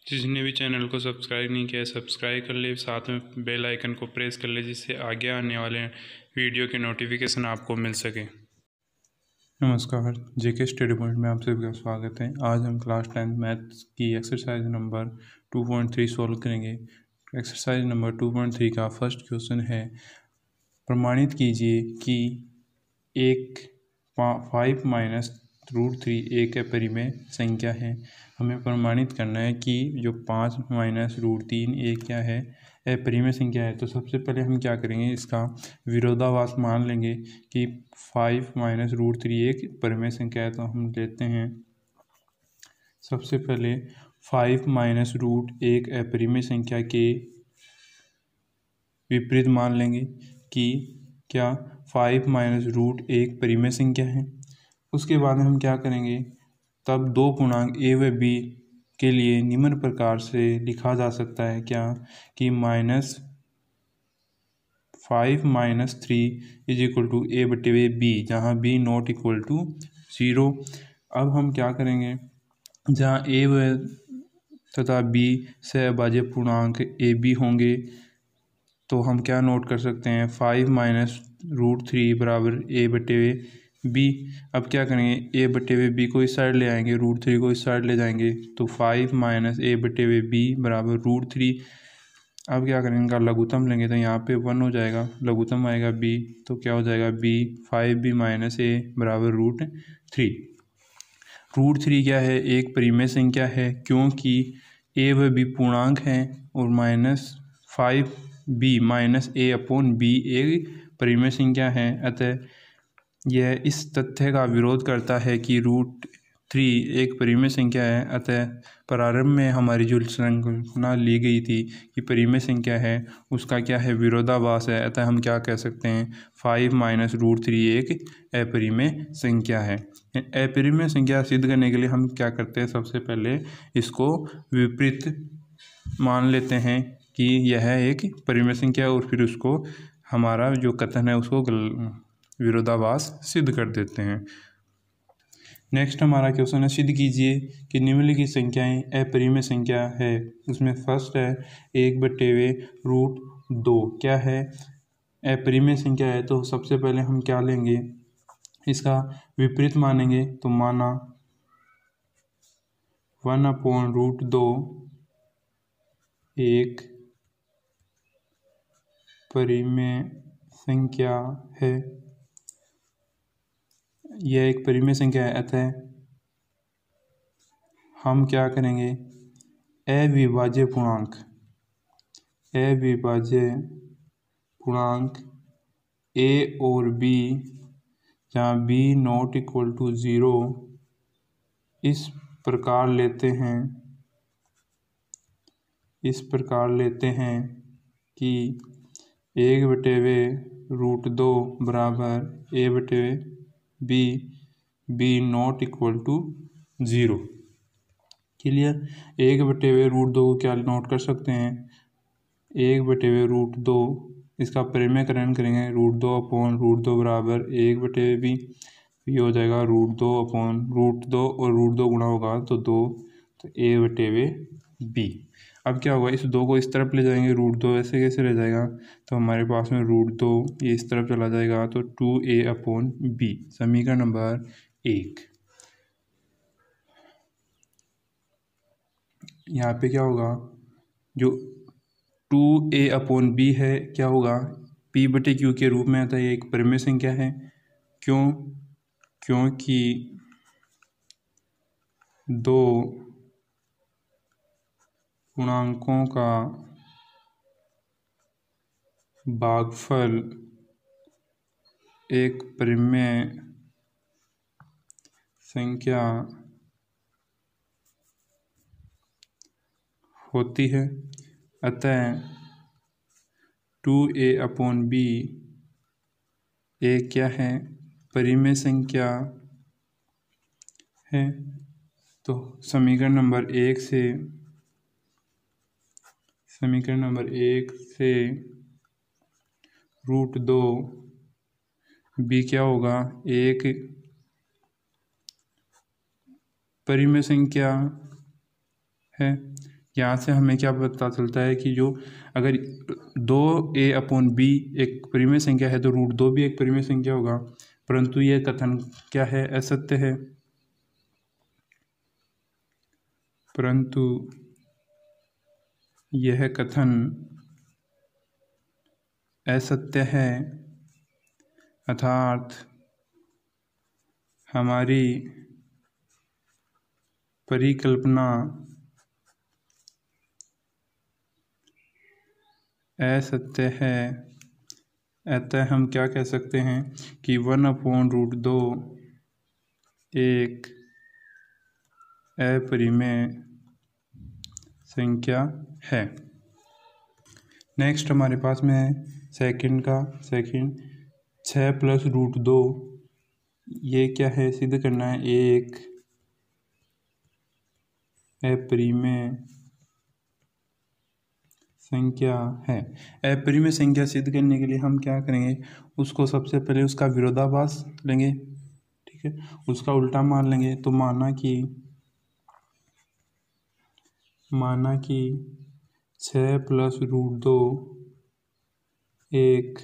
जिसने भी चैनल को सब्सक्राइब नहीं किया है सब्सक्राइब कर ले, साथ में बेल आइकन को प्रेस कर ले जिससे आगे आने वाले वीडियो के नोटिफिकेशन आपको मिल सके। नमस्कार, जेके स्टडी पॉइंट में आप सभी का स्वागत है। आज हम क्लास 10 मैथ्स की एक्सरसाइज नंबर 2.3 सॉल्व करेंगे। एक्सरसाइज नंबर 2.3 का फर्स्ट क्वेश्चन है, प्रमाणित कीजिए कि 5 माइनस √3 एक अपरिमेय संख्या है। हमें प्रमाणित करना है कि जो 5 माइनस √3 एक क्या है, अपरिमेय संख्या है। तो सबसे पहले हम क्या करेंगे, इसका विरोधाभास मान लेंगे कि 5 माइनस √3 एक परिमेय संख्या है। तो हम लेते हैं सबसे पहले 5 माइनस √1 अपरिमेय संख्या के विपरीत मान लेंगे कि क्या 5 माइनस √1 परिमेय संख्या है। उसके बाद हम क्या करेंगे, तब दो पूर्णांक a व b के लिए निम्न प्रकार से लिखा जा सकता है क्या कि -5 minus 3 is equal to a/b, जहाँ b नॉट इक्वल टू 0। अब हम क्या करेंगे, जहाँ a व तथा b से अभाज्य पूर्णांक a b होंगे तो हम क्या नोट कर सकते हैं, 5 माइनस √3 बराबर a/b। अब क्या करेंगे, a/b को इस साइड ले आएंगे, √3 को इस साइड ले जाएंगे तो 5 माइनस a/b बराबर √3। अब क्या करेंगे, इनका लघुत्तम लेंगे तो यहाँ पे 1 हो जाएगा, लघुत्तम आएगा b तो क्या हो जाएगा b 5b माइनस a बराबर √3। √3 क्या है, एक परिमेय संख्या है क्योंकि a व b पूर्णांक हैं और -5b माइनस a/b एक परिमेय संख्या है। अतः यह इस तथ्य का विरोध करता है कि √3 एक परिमेय संख्या है। अतः प्रारंभ में हमारी जो संकल्पना ली गई थी कि परिमेय संख्या है, उसका क्या है, विरोधाभास है। अतः हम क्या कह सकते हैं, 5 माइनस √3 एक अपरिमेय संख्या है। अपरिमेय संख्या सिद्ध करने के लिए हम क्या करते हैं, सबसे पहले इसको विपरीत मान लेते हैं कि यह एक परिमेय संख्या है और फिर उसको हमारा जो कथन है उसको विरोधाभास सिद्ध कर देते हैं। नेक्स्ट हमारा क्वेश्चन है, सिद्ध कीजिए कि निम्नलिखित संख्याएं अपरिमेय संख्या है। उसमें फर्स्ट है 1/√2 क्या है, अपरिमेय संख्या है। तो सबसे पहले हम क्या लेंगे, इसका विपरीत मानेंगे तो माना 1/√2 एक परिमेय संख्या है। यह एक परिमेय संख्या है। अतः हम क्या करेंगे, अविभाज्य पूर्णांक a और b, जहाँ b नॉट इक्वल टू 0, इस प्रकार लेते हैं कि 1/√2 बराबर a/b, b not equal to 0। Clear, 1/√2 को क्या नोट कर सकते हैं, 1/√2 इसका परिमेयकरण करेंगे, √2/√2 बराबर 1/b। ये हो जाएगा √2/√2 और √2 गुणा होगा तो 2, तो a/b। अब क्या होगा, इस 2 को इस तरफ ले जाएंगे, √2 ऐसे कैसे ले जाएगा, तो हमारे पास में √2 ये इस तरफ चला जाएगा तो 2a/b, समीकरण नंबर 1। यहाँ पे क्या होगा, जो 2a/b है क्या होगा, p/q के रूप में आता है। ये एक परिमेय संख्या है क्योंकि दो पूर्णांकों का भागफल एक परिमेय संख्या होती है। अतः 2a/b एक क्या है, परिमेय संख्या है। तो समीकरण नंबर 1 से √2 b क्या होगा, एक परिमेय संख्या है। यहाँ से हमें क्या पता चलता है कि जो अगर 2a/b एक परिमेय संख्या है तो √2 भी एक परिमेय संख्या होगा, परंतु यह कथन क्या है, असत्य है। परंतु यह कथन असत्य है, अर्थात हमारी परिकल्पना असत्य है। अतः हम क्या कह सकते हैं कि 1/√2 एक अपरिमेय संख्या है। नेक्स्ट हमारे पास में है सेकंड 6 + √2, ये क्या है, सिद्ध करना है, एक अपरिमेय संख्या है। अपरिमेय संख्या सिद्ध करने के लिए हम क्या करेंगे, उसको सबसे पहले उसका विरोधाभास लेंगे, ठीक है, उसका उल्टा मान लेंगे। तो माना कि 6 + √2 एक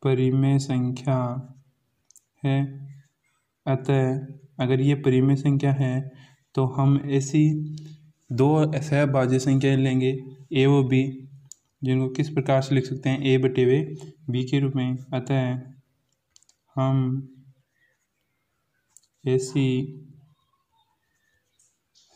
परिमेय संख्या है। अतः अगर ये परिमेय संख्या है तो हम ऐसी दो सहभाज्य संख्याएं लेंगे a व b, जिनको किस प्रकार से लिख सकते हैं, a/b के रूप में। अतः हम ऐसी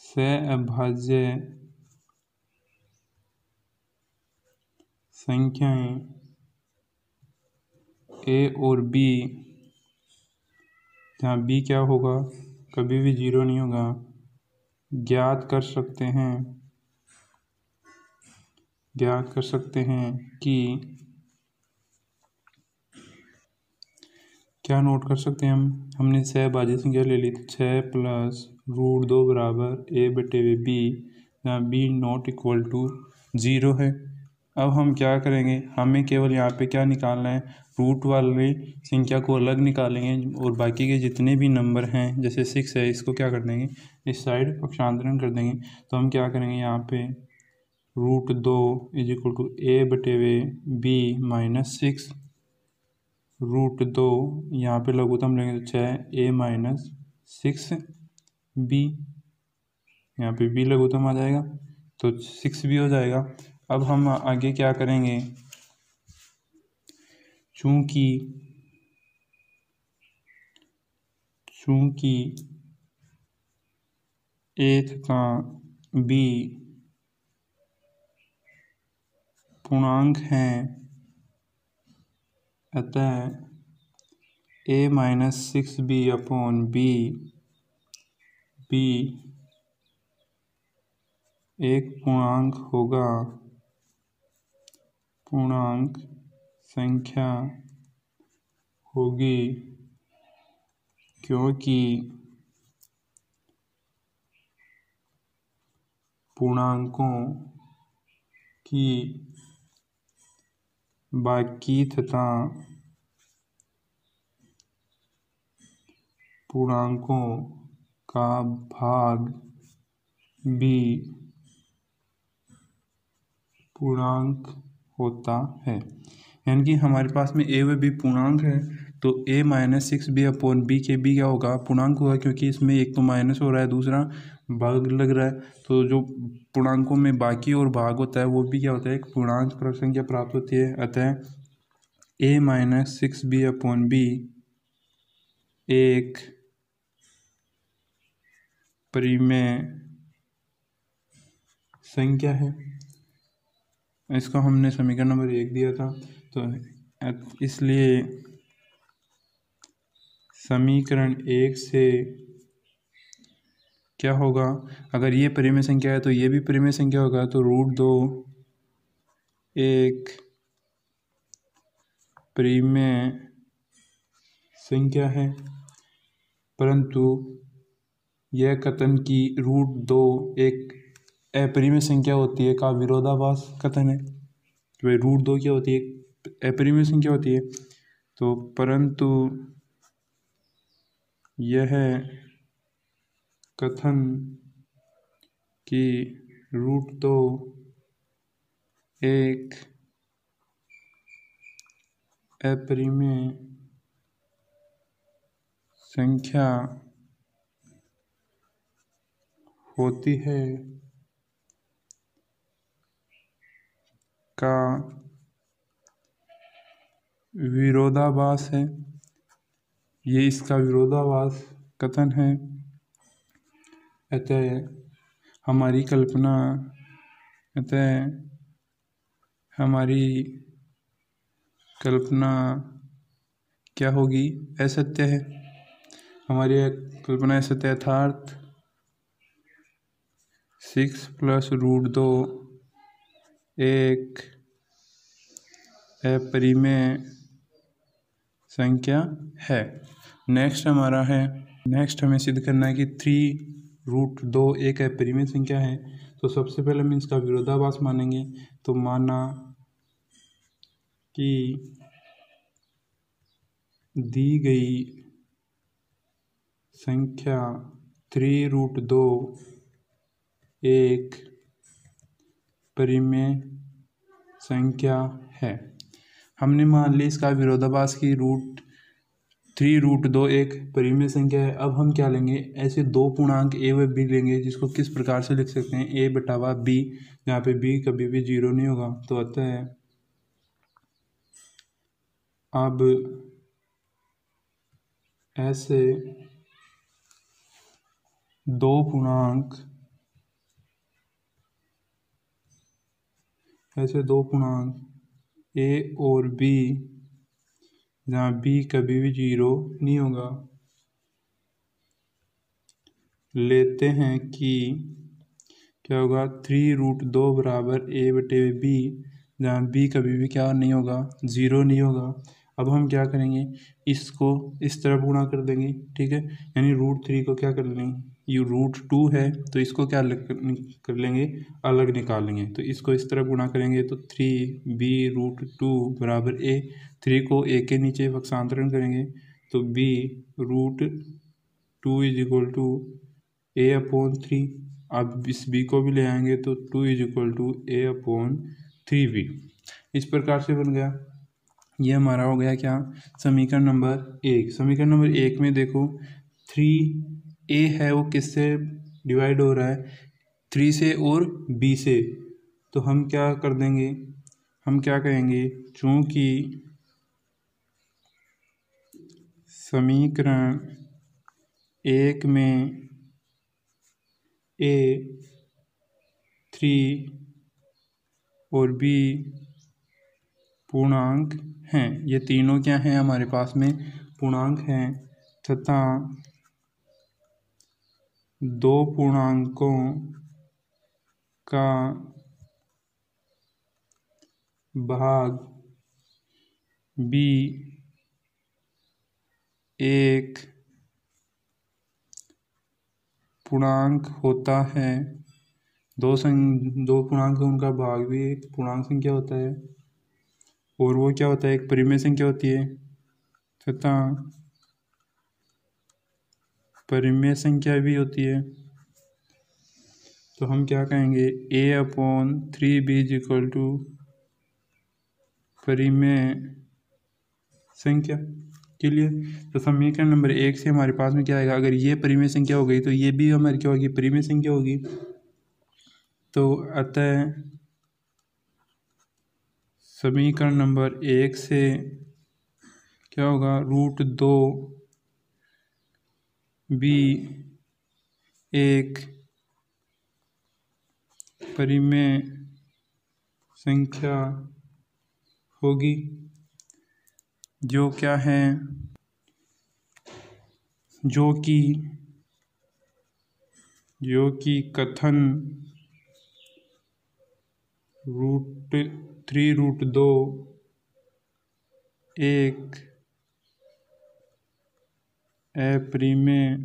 सहभाज्य संख्याएं a और b, जहाँ b क्या होगा, कभी भी 0 नहीं होगा, ज्ञात कर सकते हैं कि क्या नोट कर सकते हैं हमने सहभाज्य संख्या ले ली, 6 + √2 = a/b, जहाँ b ≠ 0 है। अब हम क्या करेंगे, हमें केवल यहाँ पे क्या निकालना है, रूट वाली संख्या को अलग निकालेंगे और बाकी के जितने भी नंबर हैं, जैसे 6 है, इसको क्या कर देंगे, इस साइड पक्षांतरण कर देंगे। तो हम क्या करेंगे, यहाँ पे √2 = a/b - 6, √2 यहाँ पे लघुत्तम लेंगे तो 6a - 6b, यहाँ पे b लघुत्तम आ जाएगा तो 6 भी हो जाएगा। अब हम आगे क्या करेंगे, चूंकि a तथा b पूर्णांक हैं, अतः a - 6b/b एक पूर्णांक संख्या होगी, क्योंकि पूर्णांकों की बाकी तथा पूर्णांकों का भाग भी पूर्णांक होता है। यानी कि हमारे पास में a व b पूर्णांक है, तो a - 6b/b के b क्या होगा, पूर्णांक होगा, क्योंकि इसमें एक तो माइनस हो रहा है, दूसरा भाग लग रहा है। तो जो पूर्णांकों में बाकी और भाग होता है वो भी क्या होता है, एक पूर्णांक संख्या प्राप्त होती है। अतः a - 6b/b एक परिमेय संख्या है। इसको हमने समीकरण नंबर 1 दिया था, तो इसलिए समीकरण 1 से क्या होगा, अगर ये परिमेय संख्या है तो ये भी परिमेय संख्या होगा, तो √2 एक परिमेय संख्या है। परंतु यह कथन कि √2 एक अपरिमेय संख्या होती है का विरोधाभास कथन है। तो √2 क्या होती है, अपरिमेय संख्या होती है। तो परंतु यह कथन कि रूट 2 एक अपरिमेय संख्या होती है का विरोधाभास है। ये इसका विरोधाभास कथन है। अतः हमारी कल्पना क्या होगी? असत्य है। हमारी कल्पना असत्य अर्थात 6 + √2 एक अपरिमेय संख्या है। नेक्स्ट हमें सिद्ध करना है कि 3√2 एक अपरिमेय संख्या है। तो सबसे पहले हम इसका विरोधाभास मानेंगे। तो माना कि दी गई संख्या 3√2 एक परिमेय संख्या है। हमने मान ली इसका विरोधाभास की 3√2 एक परिमेय संख्या है। अब हम क्या लेंगे? ऐसे दो पूर्णांक a व b लेंगे, जिसको किस प्रकार से लिख सकते हैं? a/b, जहाँ पे b कभी भी 0 नहीं होगा। तो अतः अब ऐसे दो पूर्णांक a और b, जहाँ b कभी भी 0 नहीं होगा, लेते हैं कि क्या होगा? 3√2 बराबर a/b, जहाँ b कभी भी क्या नहीं होगा? 0 नहीं होगा। अब हम क्या करेंगे? इसको इस तरफ गुणा कर देंगे, ठीक है। यानी √3 को क्या कर लेंगे? ये √2 है, तो इसको क्या कर लेंगे? अलग निकाल लेंगे। तो इसको इस तरफ गुणा करेंगे तो 3b√2 बराबर a। 3 को a के नीचे पक्षांतरण करेंगे तो b√2 = a/3। अब इस b को भी ले आएंगे तो 2 = a/3b। इस प्रकार से बन गया। ये हमारा हो गया क्या? समीकरण नंबर 1। समीकरण नंबर 1 में देखो 3a है वो किससे डिवाइड हो रहा है? 3 से और b से। तो हम क्या कर देंगे? हम क्या कहेंगे? चूँकि समीकरण 1 में a 3 और b पूर्णांक हैं, ये तीनों क्या हैं? हमारे पास में पूर्णांक हैं, तथा दो पूर्णांकों का भाग b एक पूर्णांक होता है। दो पूर्णांक उनका भाग भी एक पूर्णांक संख्या होता है, और वो क्या होता है? एक परिमेय संख्या होती है, तथा परिमेय संख्या भी होती है। तो हम क्या कहेंगे? a/3b = परिमेय संख्या के लिए। तो समीकरण नंबर 1 से हमारे पास में क्या आएगा? अगर ये परिमेय संख्या हो गई तो ये भी हमारी क्या होगी? परिमेय संख्या होगी। तो अतः समीकरण नंबर 1 से क्या होगा? √2 b एक परिमेय संख्या होगी, जो क्या है? जो कि कथन 3√2 एक अपरिमेय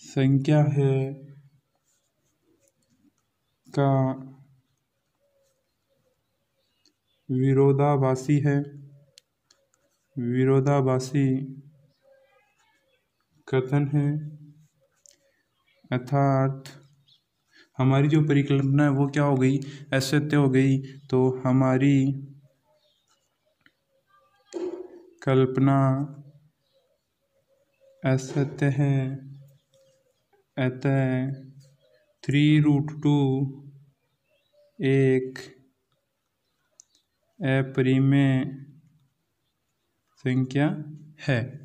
संख्या है का विरोधाभासी है। विरोधाभासी कथन है, अर्थात हमारी जो परिकल्पना है वो क्या हो गई, असत्य हो गई। तो हमारी कल्पना असत्य है, अतः 3√2 एक अपरिमेय संख्या है।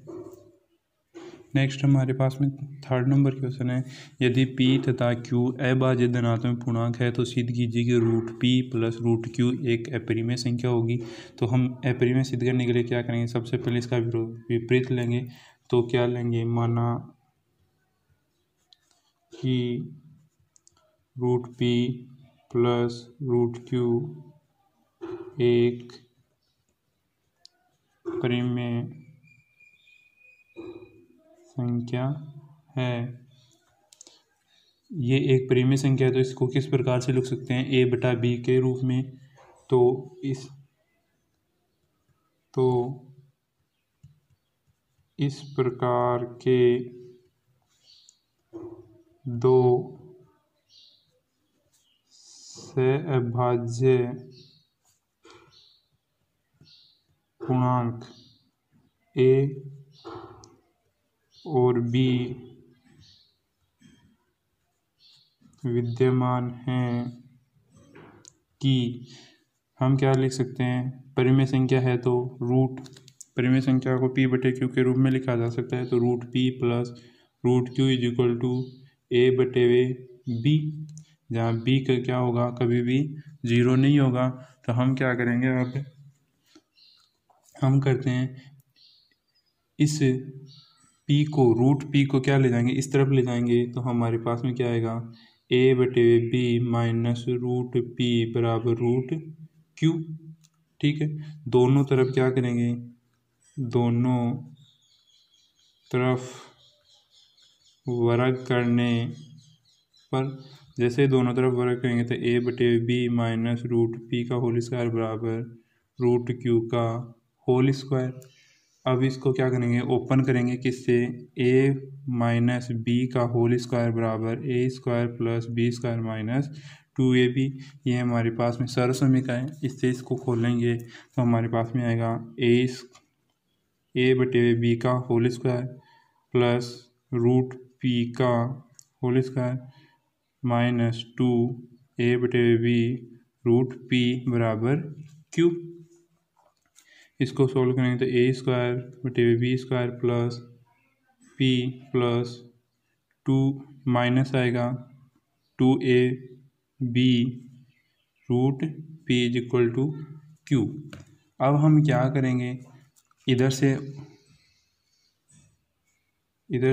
नेक्स्ट हमारे पास में 3rd नंबर क्वेश्चन है, यदि p तथा q अभाज्य धनात्मक पूर्णांक है तो सिद्ध कीजिए कि √p प्लस √q एक अपरिमेय संख्या होगी। तो हम अपरिमेय सिद्ध करने के लिए क्या करेंगे, सबसे पहले इसका विपरीत लेंगे। तो क्या लेंगे, माना कि √p प्लस √q एक परिमेय संख्या है। ये एक परिमेय संख्या है तो इसको किस प्रकार से लिख सकते हैं, a/b के रूप में। तो इस प्रकार के दो सहअभाज्य पूर्णांक a और b विद्यमान हैं कि हम क्या लिख सकते हैं, परिमेय संख्या है तो परिमेय संख्या को p/q के रूप में लिखा जा सकता है। तो √p plus √q is equal to a/b, जहाँ b का क्या होगा, कभी भी 0 नहीं होगा। तो हम क्या करेंगे, अब हम करते हैं इस √p को क्या ले जाएंगे, इस तरफ ले जाएंगे। तो हमारे पास में क्या आएगा, a/b माइनस √p बराबर √q। ठीक है, दोनों तरफ क्या करेंगे, दोनों तरफ वर्ग करने पर, जैसे दोनों तरफ वर्ग करेंगे तो a/b माइनस √p का होल स्क्वायर बराबर √q का होल स्क्वायर। अब इसको क्या करेंगे, ओपन करेंगे किससे, a माइनस b का होल स्क्वायर बराबर a² plus b² minus 2ab। ये हमारे पास में सरल समीकरण है, इससे इसको खोलेंगे तो हमारे पास में आएगा a/b का होल स्क्वायर प्लस √p का whole square minus 2a/b √p बराबर q। इसको सोल्व करेंगे तो a²/b² plus p plus 2 minus आएगा 2ab √p is equal to q। अब हम क्या करेंगे, इधर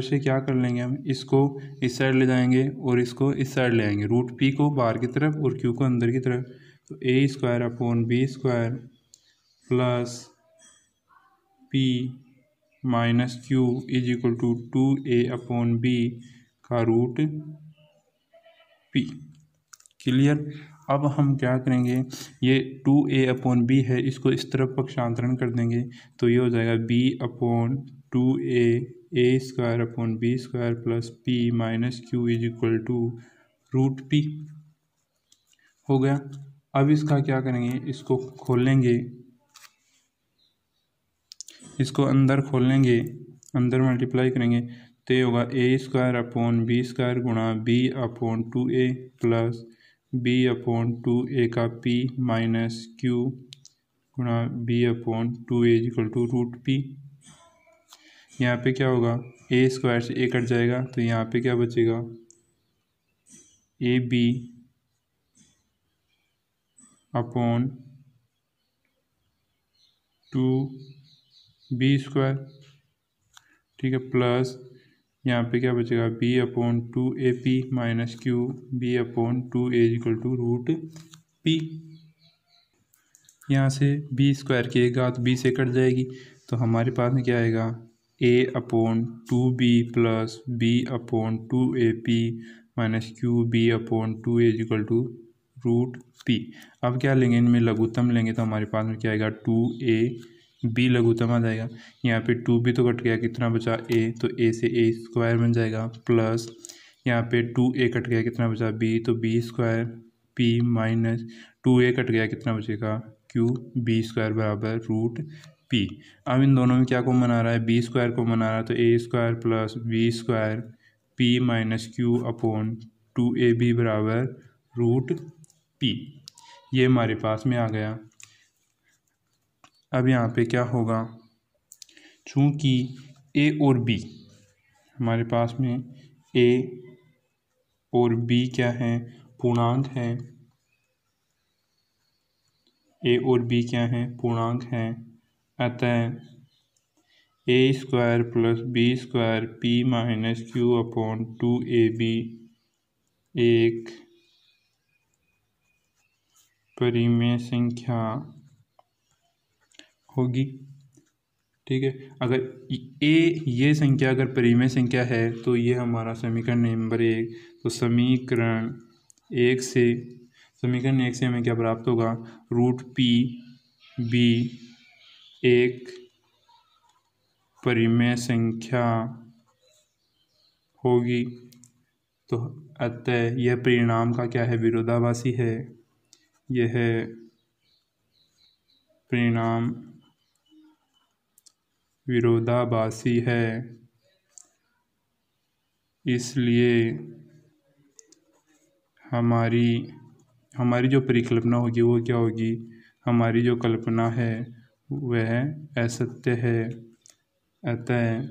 से क्या कर लेंगे, हम इसको इस साइड ले जाएंगे और इसको इस साइड ले आएंगे, √p को बाहर की तरफ और q को अंदर की तरफ। तो a²/b² plus p minus q is equal to 2a/b का √p। क्लियर। अब हम क्या करेंगे, ये 2a/b है, इसको इस तरफ पक्षांतरण कर देंगे तो ये हो जाएगा b/2a a²/b² plus p minus q is equal to √p हो गया। अब इसका क्या करेंगे, इसको खोलेंगे, इसको अंदर खोलेंगे, अंदर मल्टीप्लाई करेंगे तो ये होगा a²/b² गुणा b/2a प्लस b/2a का p माइनस q गुणा b/2a is equal to √p। यहाँ पे क्या होगा, a² से a कट जाएगा तो यहाँ पे क्या बचेगा, ab/2b², ठीक है, प्लस यहाँ पे क्या बचेगा b/2ap minus q b/2a equal to √p। यहाँ से b² की घात b से कट जाएगी तो हमारे पास में क्या आएगा, a/2b plus b/2ap minus q b/2a equal to √p। अब क्या लेंगे, इनमें लघुत्तम लेंगे तो हमारे पास में क्या आएगा, 2ab लघुत्तम आ जाएगा। यहाँ पे 2b तो कट गया, कितना बचा a, तो a से a² बन जाएगा प्लस यहाँ पे 2a कट गया, कितना बचा b, तो b square p minus 2a cut गया, कितना बचेगा q, b स्क्वायर बराबर रूट p। अब इन दोनों में क्या को मना रहा है, b स्क्वायर को मना रहा है, तो a square plus b square p minus q upon 2ab बराबर रूट p। ये हमारे पास में आ गया। अब यहाँ पे क्या होगा, चूँकि a और b हमारे पास में a और b क्या है, पूर्णांक हैं, a और b क्या हैं, पूर्णांक हैं, अतः a square plus b square p minus q upon 2ab एक परिमेय संख्या होगी। ठीक है, अगर ये संख्या अगर परिमेय संख्या है तो ये हमारा समीकरण नंबर 1। तो समीकरण 1 से हमें क्या प्राप्त होगा, रूट पी बी एक परिमेय संख्या होगी। तो अतः यह परिणाम का क्या है, विरोधाभासी है। यह परिणाम विरोधाभासी है, इसलिए हमारी जो परिकल्पना होगी वो क्या होगी, हमारी जो कल्पना है वह असत्य है। अतः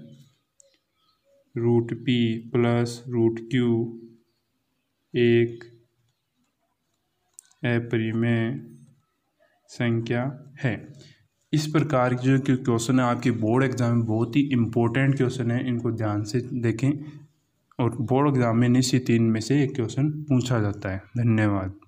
root p plus root q एक अपरिमेय संख्या है। इस प्रकार के जो क्वेश्चन है आपके बोर्ड एग्जाम में बहुत ही इम्पोर्टेंट क्वेश्चन है, इनको ध्यान से देखें और बोर्ड एग्जाम में निश्चित 3 में से एक क्वेश्चन पूछा जाता है। धन्यवाद।